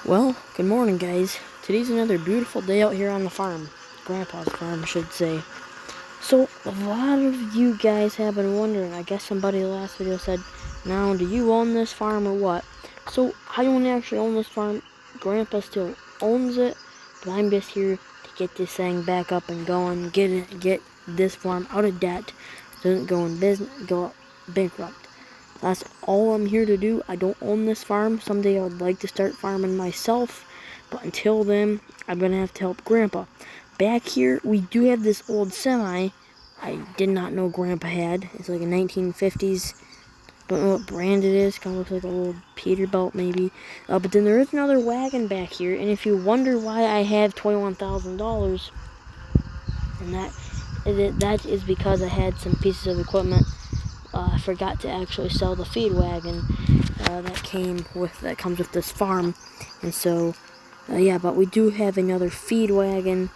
Well, good morning, guys. Today's another beautiful day out here on the farm. Grandpa's farm, I should say. So, a lot of you guys have been wondering, I guess somebody in the last video said, now, do you own this farm or what? So, I don't actually own this farm. Grandpa still owns it, but I'm just here to get this thing back up and going, get this farm out of debt, so it doesn't go bankrupt. That's all I'm here to do. I don't own this farm. Someday I would like to start farming myself, but until then, I'm going to have to help Grandpa. Back here, we do have this old semi I did not know Grandpa had. It's like a 1950s. Don't know what brand it is. Kind of looks like a little Peterbilt maybe. But then there is another wagon back here, and if you wonder why I have $21,000, and that is because I had some pieces of equipment. I forgot to actually sell the feed wagon that comes with this farm, and so yeah. But we do have another feed wagon.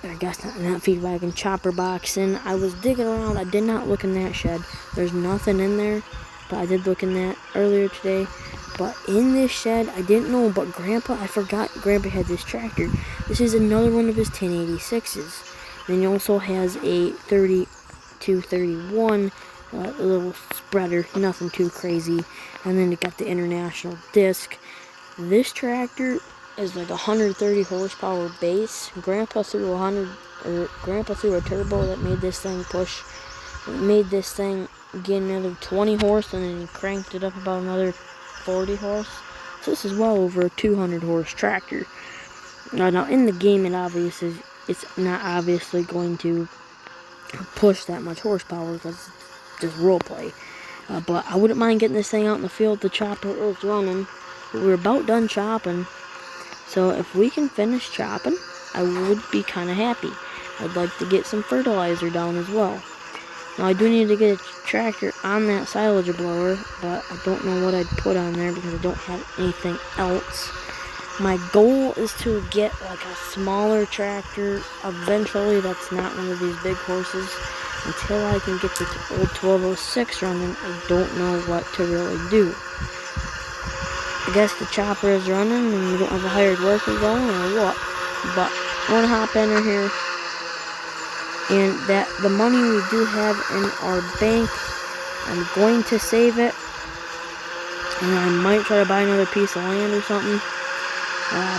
I guess not feed wagon, chopper box. And I was digging around. I did not look in that shed. There's nothing in there, but I did look in that earlier today. But in this shed, I didn't know. But I forgot Grandpa had this tractor. This is another one of his 1086s. Then he also has a 3231. A little spreader, nothing too crazy. And then it got the international disc. This tractor is like 130 horsepower base. Grandpa threw a turbo that made this thing get another 20 horse, and then he cranked it up about another 40 horse. So this is well over a 200 horse tractor. Now in the game, it's not obviously going to push that much horsepower because just roleplay. But I wouldn't mind getting this thing out in the field. The chopper is running. We're about done chopping. So if we can finish chopping, I would be kind of happy. I'd like to get some fertilizer down as well. Now I do need to get a tractor on that silage blower, but I don't know what I'd put on there because I don't have anything else. My goal is to get like a smaller tractor eventually that's not one of these big horses. Until I can get the old 1206 running, I don't know what to really do. I guess the chopper is running and we don't have a hired worker going or what. But I want to hop in here. And that the money we do have in our bank, I'm going to save it. And I might try to buy another piece of land or something.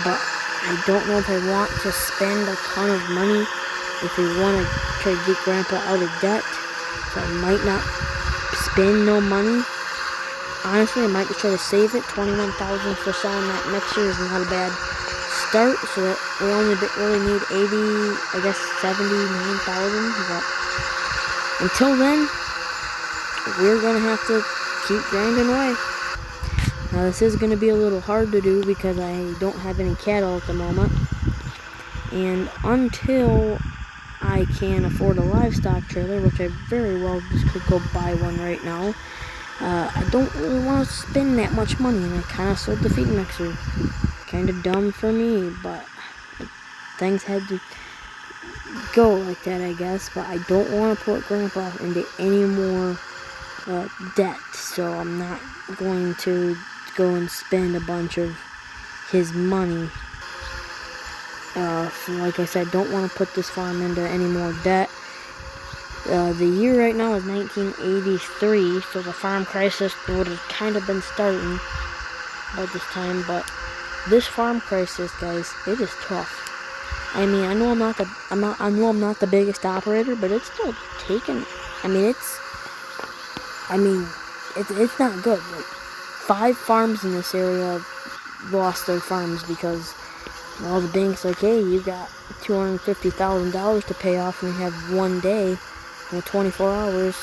But I don't know if I want to spend a ton of money if we want to try to get Grandpa out of debt. So I might not spend no money. Honestly, I might just try to save it. $21,000 for selling that mixer is not a bad start. So that we only really need 79,000. But until then, we're going to have to keep grinding away. Now this is going to be a little hard to do because I don't have any cattle at the moment. And until I can afford a livestock trailer, which I very well just could go buy one right now, I don't really want to spend that much money, and I kind of sold the feed mixer. Kind of dumb for me, but things had to go like that, I guess. But I don't want to put Grandpa into any more debt, so I'm not going to go and spend a bunch of his money. So like I said, don't want to put this farm into any more debt. The year right now is 1983, so the farm crisis would have kind of been starting by this time. But this farm crisis, guys, it is tough. I mean, I know I'm not the biggest operator, but it's still taking. It's not good. Like 5 farms in this area lost their farms because all the banks like, hey, you got $250,000 to pay off, and you have one day, 24 hours.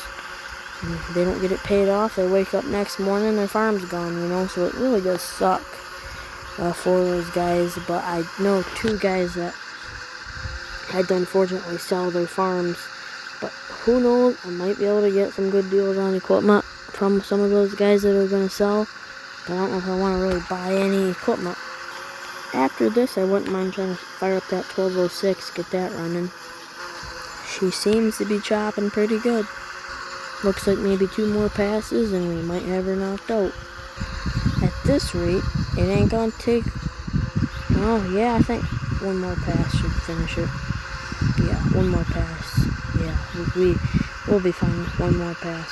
And if they don't get it paid off, they wake up next morning, their farm's gone. So it really does suck for those guys. But I know 2 guys that had to unfortunately sell their farms. But who knows? I might be able to get some good deals on equipment from some of those guys that are going to sell. But I don't know if I want to really buy any equipment. After this, I wouldn't mind trying to fire up that 1206, get that running. She seems to be chopping pretty good. Looks like maybe 2 more passes and we might have her knocked out. At this rate, it ain't gonna take Well, yeah, I think one more pass should finish it. Yeah, one more pass. Yeah, we'll be fine with one more pass.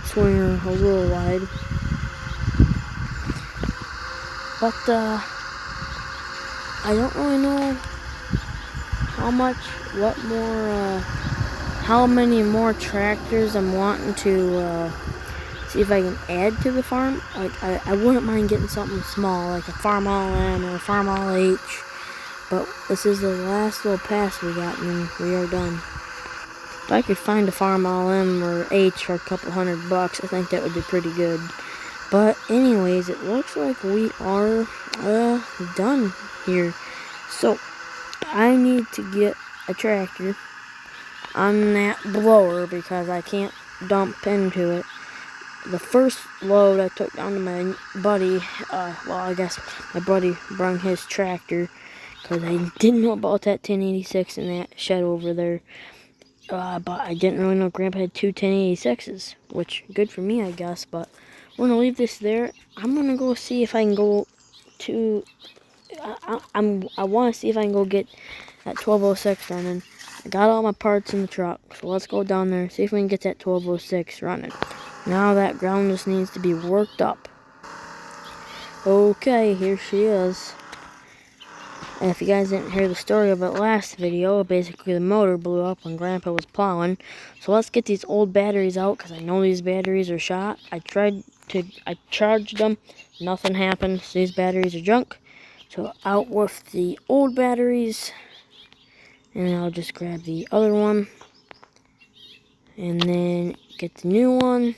Swinger a little wide. But, I don't really know how many more tractors I'm wanting to, see if I can add to the farm. Like, I wouldn't mind getting something small, like a Farm All M or a Farm All H. But this is the last little pass we got, and then we are done. If I could find a Farm All M or H for a couple $100, I think that would be pretty good. But anyways, it looks like we are done here. So I need to get a tractor on that blower because I can't dump into it. The first load I took down to my buddy, well, I guess my buddy brought his tractor because I didn't know about that 1086 in that shed over there. But I didn't really know Grandpa had two 1086s, which good for me, I guess. But we're gonna leave this there. I'm gonna go see if I can go to. I want to see if I can go get that 1206 running. I got all my parts in the truck, so let's go down there see if we can get that 1206 running. Now that ground just needs to be worked up. Okay, here she is. And if you guys didn't hear the story of it last video, basically the motor blew up when Grandpa was plowing. So let's get these old batteries out, because I know these batteries are shot. I charged them, nothing happened, so these batteries are junk. So out with the old batteries, and I'll just grab the other one, and then get the new one,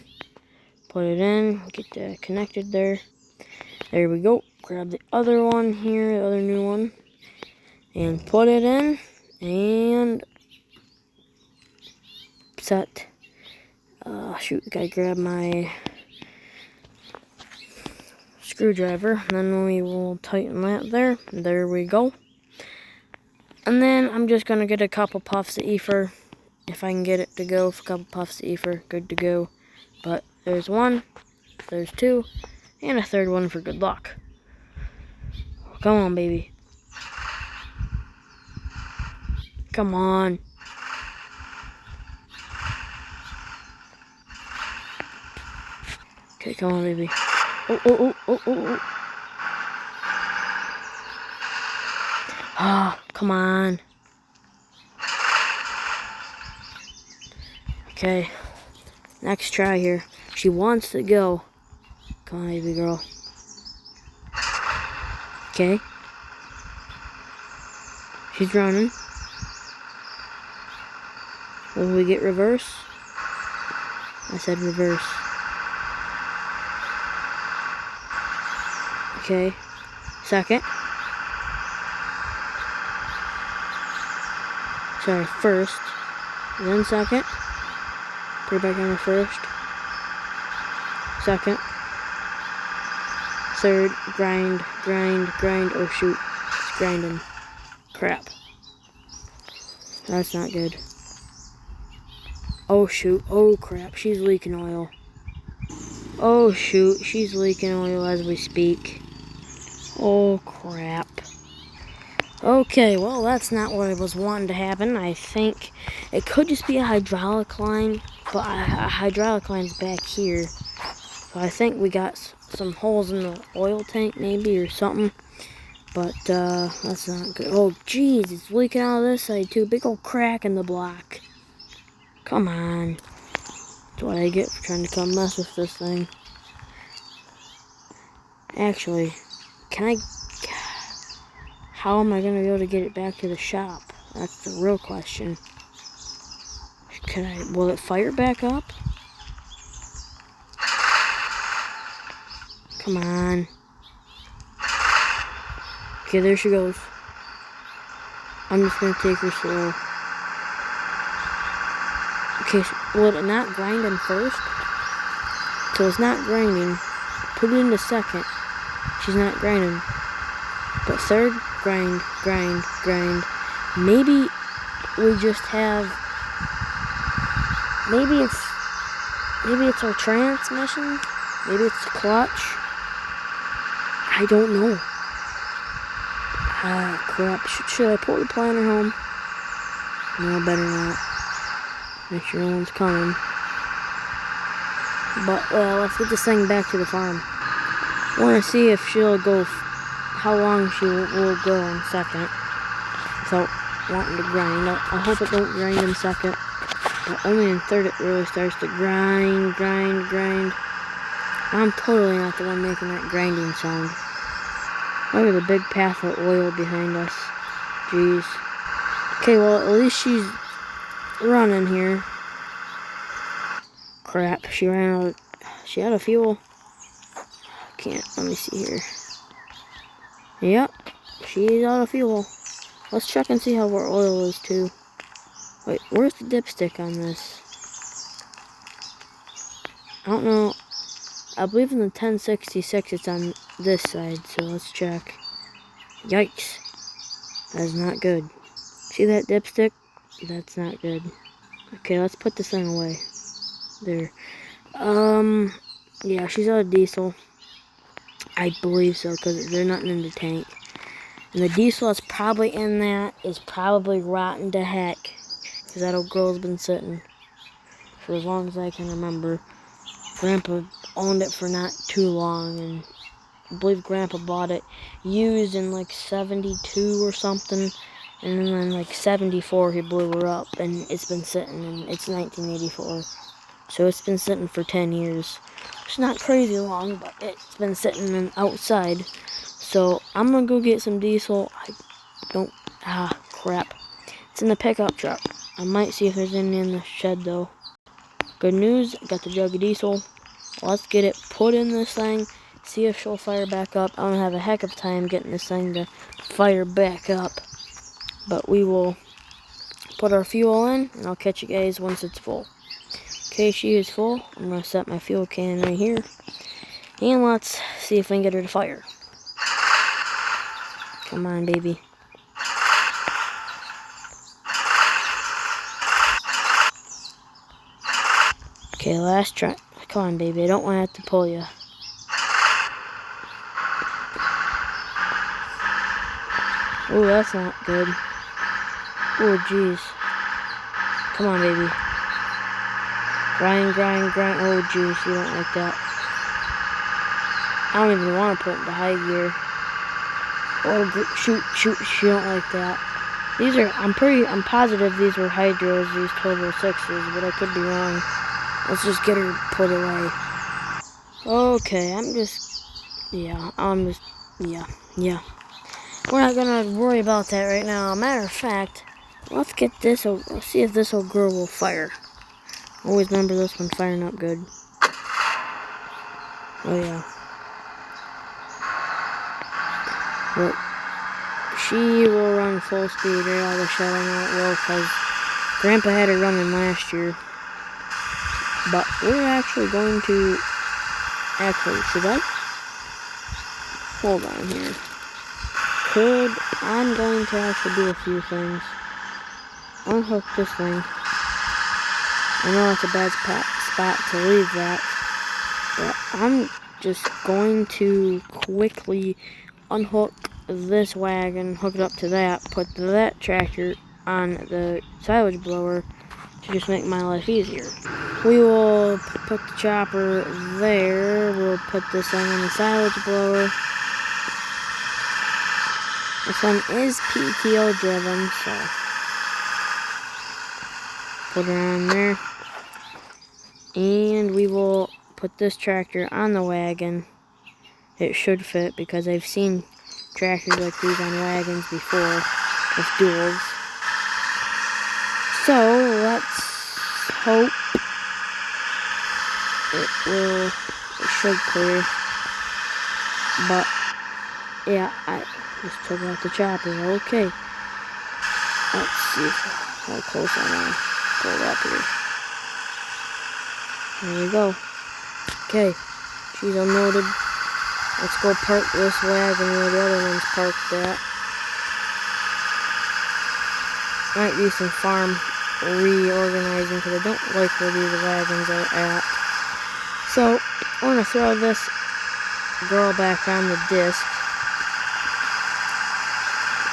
put it in, get that connected there. There we go. Grab the other one here, the other new one, and put it in, and set. Shoot, gotta grab my screwdriver, and then we will tighten that there. There we go. And then I'm just gonna get a couple puffs of ether, if I can get it to go. For a couple puffs of ether, good to go. But there's one, there's two, and a third one for good luck. Come on, baby. Come on. Okay, come on, baby. Oh. Ah, come on. Okay. Next try here. She wants to go. Come on, baby girl. Okay. She's running. Will we get reverse? I said reverse. Okay. Second. Sorry, first. Then second. Put it back on the first. Second. Third. Grind. Oh shoot. It's grinding. Crap. That's not good. Oh shoot. Oh crap. She's leaking oil. Oh shoot. She's leaking oil as we speak. Oh crap. Okay, well that's not what I was wanting to happen. I think it could just be a hydraulic line, but a hydraulic line's back here. So I think we got some holes in the oil tank maybe or something. But that's not good. Oh jeez, it's leaking out of this side too. Big old crack in the block. Come on. That's what I get for trying to come mess with this thing. Actually, how am I going to be able to get it back to the shop? That's the real question. Will it fire back up? Come on. Okay, there she goes. I'm just going to take her slow. Okay, will it not grind in first? So it's not grinding. Put it into second. She's not grinding. But third, grind. Maybe we just have, maybe it's our transmission. Maybe it's the clutch. I don't know. Ah, crap. Should I pull the planter home? No, better not. Make sure no one's coming. But, let's get this thing back to the farm. I want to see if she'll go, how long she will go in second without wanting to grind. I hope it don't grind in second. But only in third it really starts to grind. I'm totally not the one making that grinding sound. Look at the big path of oil behind us. Jeez. Okay, well, at least she's running here. Crap, she ran out. She out of fuel. Can't. Let me see here. Yep, she's out of fuel. Let's check and see how our oil is too. Wait, where's the dipstick on this? I don't know. I believe in the 1066 it's on this side, so let's check. Yikes. That is not good. See that dipstick? That's not good. Okay, let's put this thing away. There. Yeah, she's out of diesel. I believe so, because there's nothing in the tank. And the diesel that's probably in that is probably rotten to heck. Because that old girl's been sitting for as long as I can remember. Grandpa owned it for not too long, and I believe Grandpa bought it used in like 72 or something. And then like 74 he blew her up, and it's been sitting, and it's 1984. So it's been sitting for 10 years. It's not crazy long, but it's been sitting outside. So I'm gonna go get some diesel. Crap. It's in the pickup truck. I might see if there's any in the shed though. Good news, got the jug of diesel. Let's get it put in this thing. See if she'll fire back up. I don't have a heck of time getting this thing to fire back up. But we will put our fuel in, and I'll catch you guys once it's full. Okay, she is full. I'm going to set my fuel can right here. And let's see if I can get her to fire. Come on, baby. Okay, last try. Come on, baby. I don't want to have to pull you. Oh, that's not good. Oh, jeez. Come on, baby. Grind. Oh, jeez, you don't like that. I don't even want to put it into high gear. Oh, shoot, she don't like that. These are, I'm positive these were hydros, these 1206s, but I could be wrong. Let's just get her put away. Okay, yeah. We're not gonna worry about that right now. Matter of fact, let's see if this old girl will fire. Always remember this one firing up good. Oh yeah. Look, she will run full speed right out of the shed. I know it will, because Grandpa had her running last year. But we're actually going to... should I? Hold on here. I'm going to actually do a few things. Unhook this thing. I know it's a bad spot to leave that, but I'm just going to quickly unhook this wagon, hook it up to that, put that tractor on the silage blower to just make my life easier. We will put the chopper there. We'll put this thing on the silage blower. This one is PTO driven, so put her on there. And we will put this tractor on the wagon. It should fit because I've seen tractors like these on wagons before with duals. So let's hope it should clear. But yeah, I just took out the chopper. Okay. Let's see how close I am. Pull it up here. There you go. Okay. She's unloaded. Let's go park this wagon where the other one's parked at. Might do some farm reorganizing because I don't like where these wagons are at. So, I'm going to throw this girl back on the disc.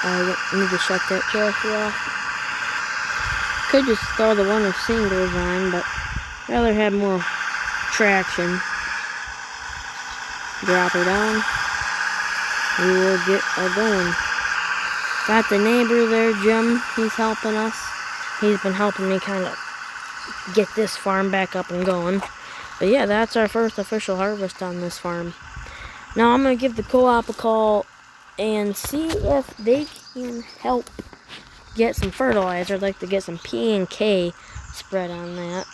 I need to shut that trophy off. Could just throw the one with singles on, but rather have more traction. Drop her down. We will get her going. Got the neighbor there, Jim. He's helping us. He's been helping me kind of get this farm back up and going. But yeah, that's our first official harvest on this farm. Now I'm going to give the co-op a call and see if they can help get some fertilizer. I'd like to get some P&K spread on that,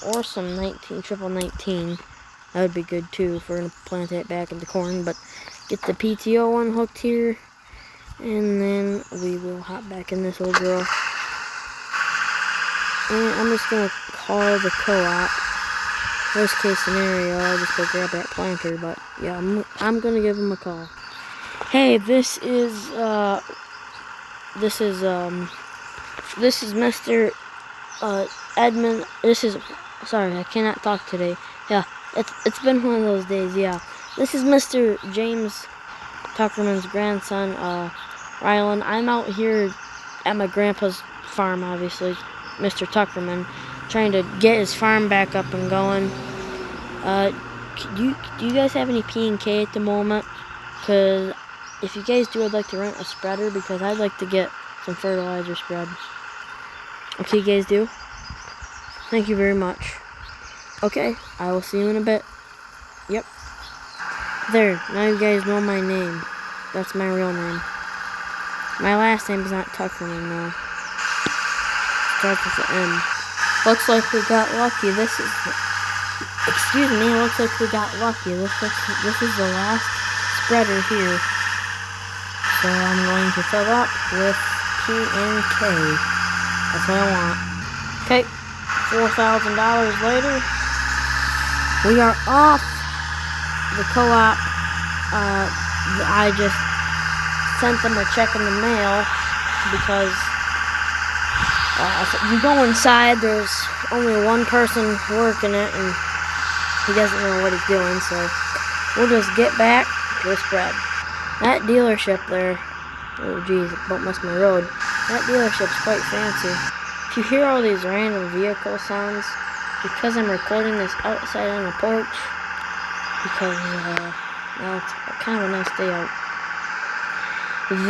or some 1919. That would be good too if we're going to plant that back into corn. But get the PTO unhooked here, and then we will hop back in this old girl. And I'm just going to call the co-op. Worst case scenario, I'll just go grab that planter, but yeah, I'm going to give them a call. Hey, this is Mr. Edmund. Sorry, I cannot talk today. Yeah, it's been one of those days, yeah. This is Mr. James Tuckerman's grandson, Rylan. I'm out here at my grandpa's farm, obviously, Mr. Tuckerman, trying to get his farm back up and going. Do you guys have any P&K at the moment? Because if you guys do, I'd like to rent a spreader, because I'd like to get some fertilizer spread. Okay, you guys do? Thank you very much. Okay, I will see you in a bit. Yep. There, now you guys know my name. That's my real name. My last name is not Tuckerman, though. Starts with an M. Looks like we got lucky. Excuse me, looks like we got lucky. This is the last spreader here. So I'm going to fill up with P&K. That's what I want. Okay, $4,000 later. We are off the co-op. I just sent them a check in the mail because you go inside, there's only one person working it, and he doesn't know what he's doing, so we'll just get back to the spread. That dealership there, oh geez, about missed my road. That dealership's quite fancy. If you hear all these random vehicle sounds, because I'm recording this outside on the porch, because well, it's kind of a nice day out.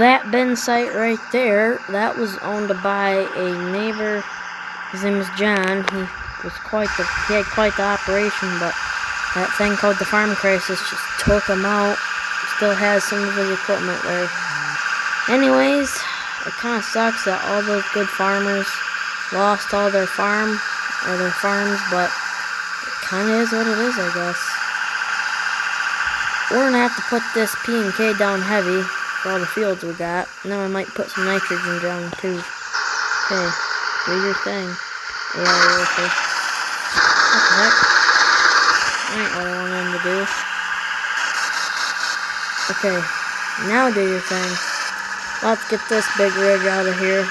That bin site right there, that was owned by a neighbor. His name is John. He had quite the operation, but that thing called the farm crisis just took him out. Still has some of his equipment there. Anyways, it kind of sucks that all those good farmers lost all their farms, but it kind of is what it is, I guess. We're gonna have to put this P&K down heavy for all the fields we got, and then I might put some nitrogen down too. Okay, do your thing. Yeah, okay. What the heck? That ain't what I wanted him to do. Okay, now do your thing. Let's get this big rig out of here.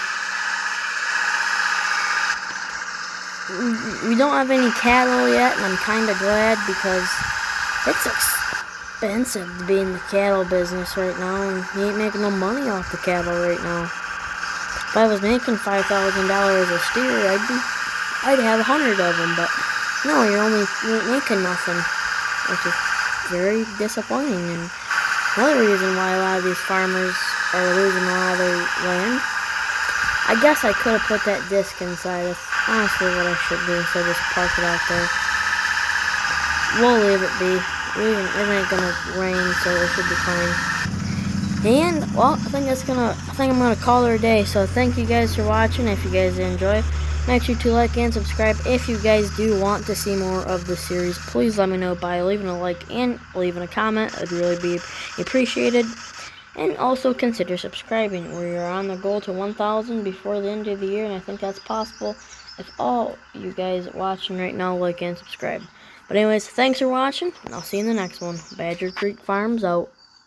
We don't have any cattle yet, and I'm kind of glad, because it's expensive to be in the cattle business right now, and you ain't making no money off the cattle right now. If I was making $5,000 a steer, I'd have 100 of them, but no, you ain't making nothing, which is very disappointing. And another reason why a lot of these farmers are losing a lot of their land. I guess I could have put that disc inside. That's honestly what I should do instead of just park it out there. We'll leave it be. It ain't gonna rain, so it should be fine. And well, I think I'm gonna call it a day. So thank you guys for watching. If you guys enjoy, make sure to like and subscribe. If you guys do want to see more of the series, please let me know by leaving a like and leaving a comment. It'd really be appreciated. And also consider subscribing. We are on the goal to 1,000 before the end of the year, and I think that's possible if all you guys watching right now like and subscribe. But anyways, thanks for watching, and I'll see you in the next one. Badger Creek Farms out.